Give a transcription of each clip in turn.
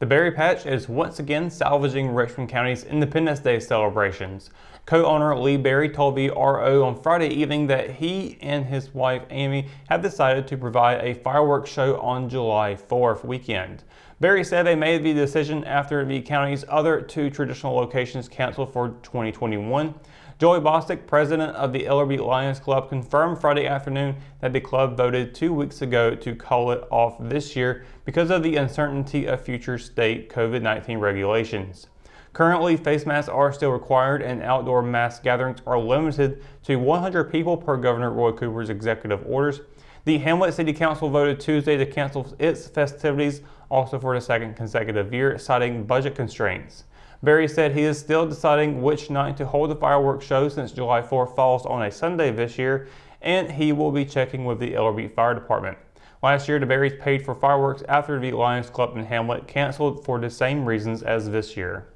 The Berry Patch is once again salvaging Richmond County's Independence Day celebrations. Co-owner Lee Berry told the RO on Friday evening that he and his wife Amy have decided to provide a fireworks show on July 4th weekend. Berry said they made the decision after the county's other two traditional locations canceled for 2021. Joey Bostic, president of the Ellerbe Lions Club, confirmed Friday afternoon that the club voted 2 weeks ago to call it off this year because of the uncertainty of future state COVID-19 regulations. Currently, face masks are still required and outdoor mass gatherings are limited to 100 people per Governor Roy Cooper's executive orders. The Hamlet City Council voted Tuesday to cancel its festivities also for the second consecutive year, citing budget constraints. Berry said he is still deciding which night to hold the fireworks show since July 4th falls on a Sunday this year, and he will be checking with the Ellerbe Fire Department. Last year, the Berries paid for fireworks after the Lions Club in Hamlet canceled for the same reasons as this year.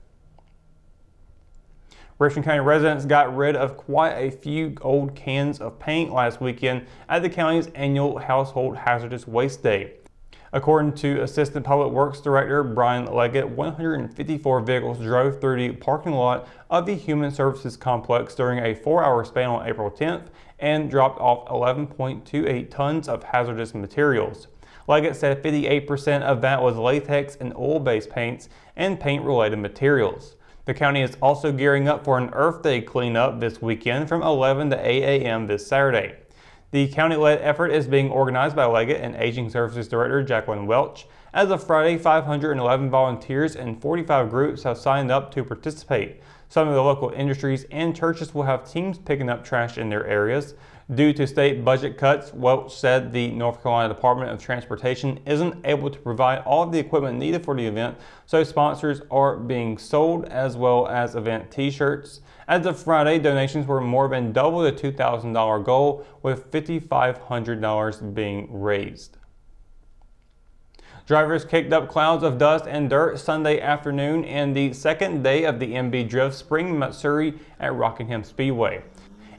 Richmond County residents got rid of quite a few old cans of paint last weekend at the county's annual Household Hazardous Waste Day. According to Assistant Public Works Director Brian Leggett, 154 vehicles drove through the parking lot of the Human Services Complex during a 4-hour span on April 10th and dropped off 11.28 tons of hazardous materials. Leggett said 58% of that was latex and oil-based paints and paint-related materials. The county is also gearing up for an Earth Day cleanup this weekend from 11 to 8 a.m. this Saturday. The county-led effort is being organized by Leggett and Aging Services Director Jacqueline Welch. As of Friday, 511 volunteers and 45 groups have signed up to participate. Some of the local industries and churches will have teams picking up trash in their areas. Due to state budget cuts, Welch said the North Carolina Department of Transportation isn't able to provide all of the equipment needed for the event, so sponsors are being sold as well as event t-shirts. As of Friday, donations were more than double the $2,000 goal, with $5,500 being raised. Drivers kicked up clouds of dust and dirt Sunday afternoon in the second day of the MB Drift Spring Matsuri at Rockingham Speedway.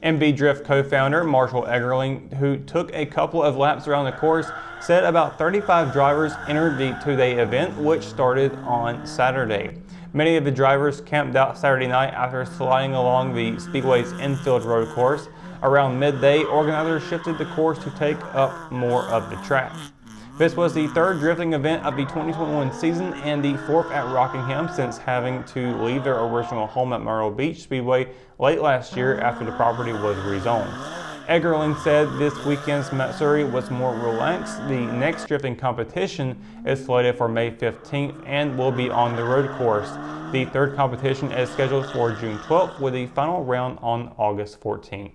MB Drift co-founder Marshall Eggerling, who took a couple of laps around the course, said about 35 drivers entered the two-day event, which started on Saturday. Many of the drivers camped out Saturday night after sliding along the Speedway's infield road course. Around midday, organizers shifted the course to take up more of the track. This was the third drifting event of the 2021 season and the fourth at Rockingham since having to leave their original home at Myrtle Beach Speedway late last year after the property was rezoned. Eggerling said this weekend's Matsuri was more relaxed. The next drifting competition is slated for May 15th and will be on the road course. The third competition is scheduled for June 12th with the final round on August 14th.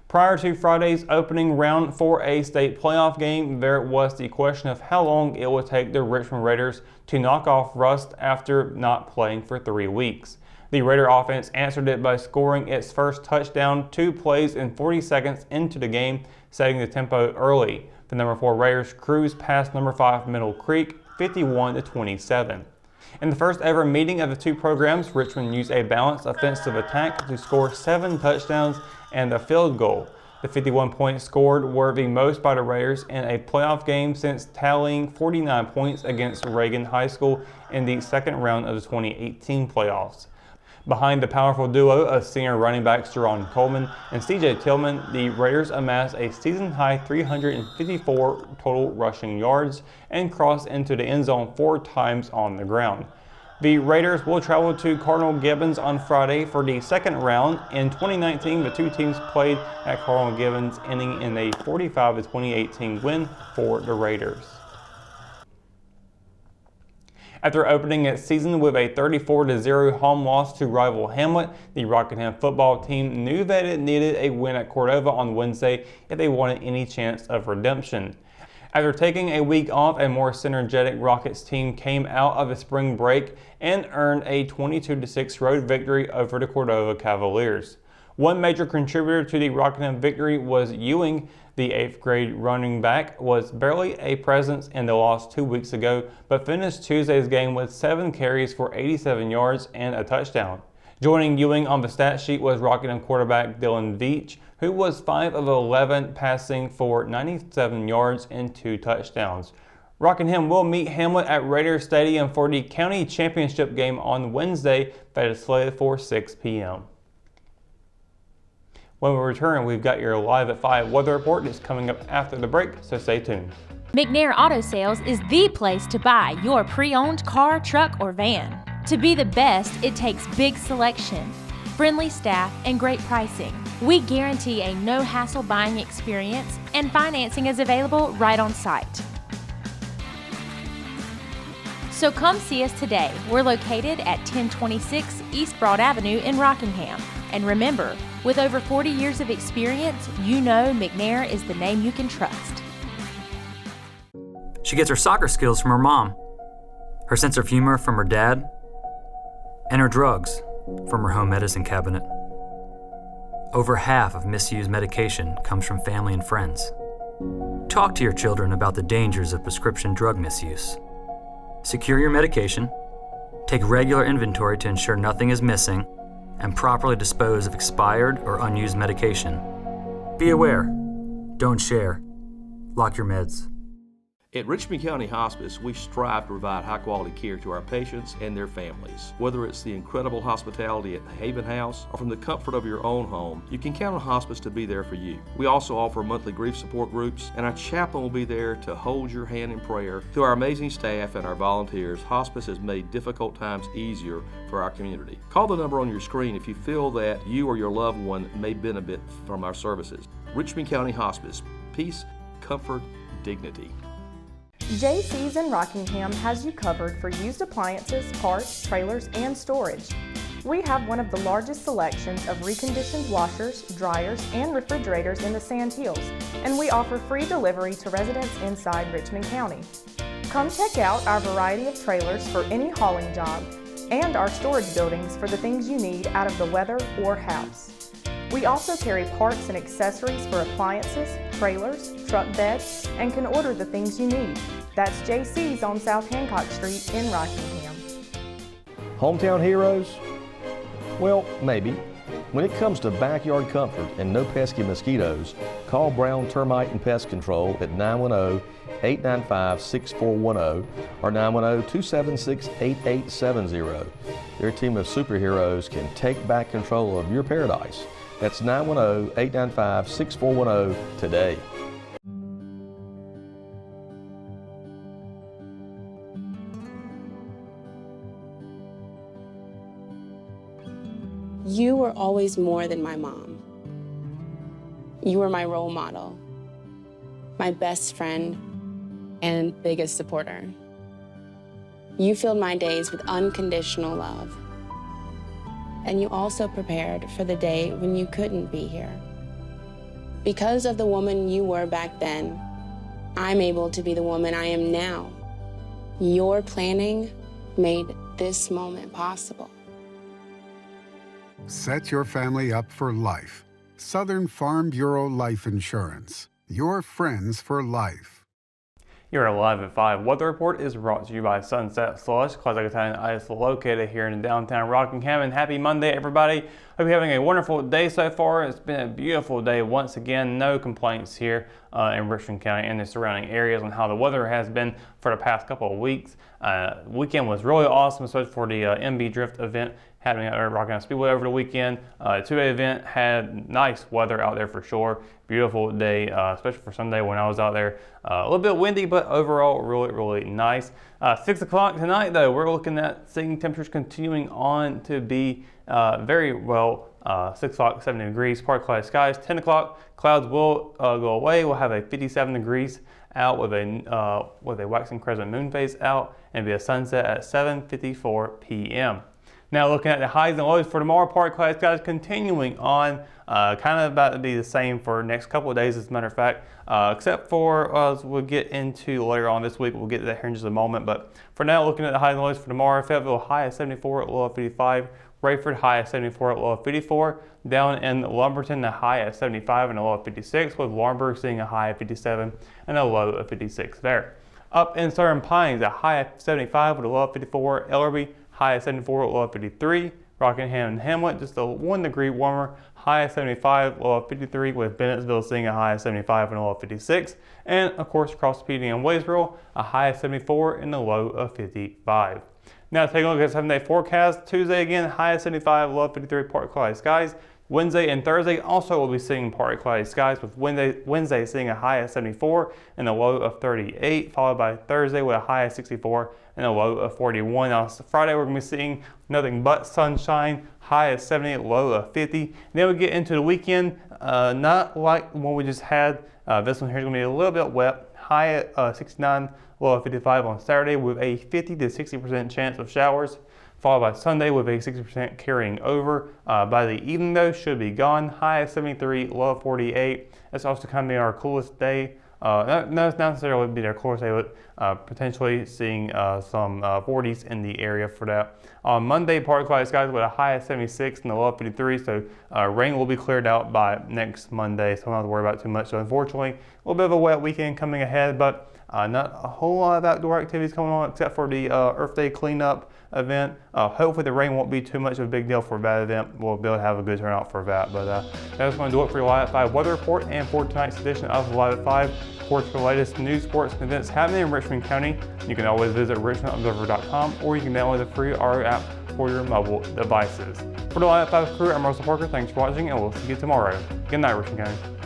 Prior to Friday's opening round for a state playoff game, there was the question of how long it would take the Richmond Raiders to knock off rust after not playing for 3 weeks. The Raider offense answered it by scoring its first touchdown 2 plays and 40 seconds into the game, setting the tempo early. The number 4 Raiders cruised past number 5 Middle Creek 51-27. In the first ever meeting of the two programs, Richmond used a balanced offensive attack to score 7 touchdowns and a field goal. The 51 points scored were the most by the Raiders in a playoff game since tallying 49 points against Reagan High School in the second round of the 2018 playoffs. Behind the powerful duo of senior running backs Jerron Coleman and CJ Tillman, the Raiders amassed a season-high 354 total rushing yards and crossed into the end zone 4 times on the ground. The Raiders will travel to Cardinal Gibbons on Friday for the second round. In 2019, the two teams played at Cardinal Gibbons, ending in a 45-2018 win for the Raiders. After opening its season with a 34-0 home loss to rival Hamlet, the Rockingham football team knew that it needed a win at Cordova on Wednesday if they wanted any chance of redemption. After taking a week off, a more synergetic Rockets team came out of the spring break and earned a 22-6 road victory over the Cordova Cavaliers. One major contributor to the Rockingham victory was Ewing. The 8th grade running back was barely a presence in the loss 2 weeks ago, but finished Tuesday's game with 7 carries for 87 yards and a touchdown. Joining Ewing on the stat sheet was Rockingham quarterback Dylan Veach, who was 5 of 11 passing for 97 yards and 2 touchdowns. Rockingham will meet Hamlet at Raiders Stadium for the county championship game on Wednesday that is slated for 6 p.m. When we return, we've got your Live at 5 weather report that's coming up after the break, so stay tuned. McNair Auto Sales is the place to buy your pre-owned car, truck, or van. To be the best, it takes big selection, friendly staff, and great pricing. We guarantee a no-hassle buying experience, and financing is available right on site. So come see us today. We're located at 1026 East Broad Avenue in Rockingham. And remember, with over 40 years of experience, you know McNair is the name you can trust. She gets her soccer skills from her mom, her sense of humor from her dad, and her drugs from her home medicine cabinet. Over half of misused medication comes from family and friends. Talk to your children about the dangers of prescription drug misuse. Secure your medication, take regular inventory to ensure nothing is missing, and properly dispose of expired or unused medication. Be aware. Don't share. Lock your meds. At Richmond County Hospice, we strive to provide high-quality care to our patients and their families. Whether it's the incredible hospitality at the Haven House or from the comfort of your own home, you can count on hospice to be there for you. We also offer monthly grief support groups, and our chaplain will be there to hold your hand in prayer. Through our amazing staff and our volunteers, hospice has made difficult times easier for our community. Call the number on your screen if you feel that you or your loved one may benefit from our services. Richmond County Hospice. Peace, comfort, dignity. JC's in Rockingham has you covered for used appliances, parts, trailers, and storage. We have one of the largest selections of reconditioned washers, dryers, and refrigerators in the Sand Hills, and we offer free delivery to residents inside Richmond County. Come check out our variety of trailers for any hauling job and our storage buildings for the things you need out of the weather or house. We also carry parts and accessories for appliances, trailers, truck beds, and can order the things you need. That's JC's on South Hancock Street in Rockingham. Hometown heroes? Well, maybe. When it comes to backyard comfort and no pesky mosquitoes, call Brown Termite and Pest Control at 910-895-6410 or 910-276-8870. Their team of superheroes can take back control of your paradise. That's 910-895-6410 today. You were always more than my mom. You were my role model, my best friend, and biggest supporter. You filled my days with unconditional love. And you also prepared for the day when you couldn't be here. Because of the woman you were back then, I'm able to be the woman I am now. Your planning made this moment possible. Set your family up for life. Southern Farm Bureau Life Insurance. Your friends for life. Your Live at 5 weather report is brought to you by Sunset Slush, classic Italian ice located here in downtown Rockingham. And happy Monday, everybody. Hope you're having a wonderful day so far. It's been a beautiful day once again. No complaints here in Richmond County and the surrounding areas on how the weather has been for the past couple of weeks. Weekend was really awesome, especially for the MB Drift event happening out there at Rockingham Speedway over the weekend. Two-day event had nice weather out there for sure. Beautiful day, especially for Sunday when I was out there. A little bit windy, but overall really, really nice. 6 o'clock tonight, though, we're looking at seeing temperatures continuing on to be very well. 6 o'clock, 70 degrees, partly cloudy skies. 10 o'clock, clouds will go away. We'll have a 57 degrees out with a waxing crescent moon phase out, and be a sunset at 7:54 p.m. Now looking at the highs and lows for tomorrow, partly cloudy skies continuing on, kind of about to be the same for the next couple of days as a matter of fact, except for as we'll get into later on this week. We'll get to that here in just a moment, but for now, looking at the highs and lows for tomorrow, Fayetteville high at 74, low of 55, Rayford high at 74, low of 54, down in Lumberton the high at 75 and a low of 56, with Laurinburg seeing a high of 57 and a low of 56 there. Up in Southern Pines, a high at 75 with a low of 54, Ellerbe high at 74, low of 53, Rockingham and Hamlet just a 1 degree warmer, high of 75, low of 53, with Bennettsville seeing a high of 75 and a low of 56. And of course, across PD and Waysboro, a high of 74 and a low of 55. Now taking a look at the 7-day forecast. Tuesday again, high of 75, low of 53, partly cloudy skies. Wednesday and Thursday also will be seeing partly cloudy skies, with Wednesday seeing a high of 74 and a low of 38, followed by Thursday with a high of 64 and a low of 41. Now Friday we're going to be seeing nothing but sunshine, high of 70, low of 50. And then we get into the weekend, not like the one we just had. This one here is going to be a little bit wet, high at 69, low of 55 on Saturday, with a 50 to 60% chance of showers, followed by Sunday with a 60% carrying over. By the evening though, should be gone, high of 73, low of 48. That's also kind of be our coolest day. Not necessarily be our coolest day, but potentially seeing some 40s in the area for that. On Monday, partly cloudy skies with a high of 76 and a low of 53, so rain will be cleared out by next Monday, so I don't have to worry about too much. So unfortunately, a little bit of a wet weekend coming ahead, but not a whole lot of outdoor activities going on except for the Earth Day cleanup event. Hopefully the rain won't be too much of a big deal for that event. We'll be able to have a good turnout for that. But that's going to do it for your Live at 5 weather report and for tonight's edition of Live at 5. Of course, for the latest news, sports, and events happening in Richmond County, you can always visit richmondobserver.com, or you can download the free RO app for your mobile devices. For the Live at 5 crew, I'm Russell Parker. Thanks for watching, and we'll see you tomorrow. Good night, Richmond County.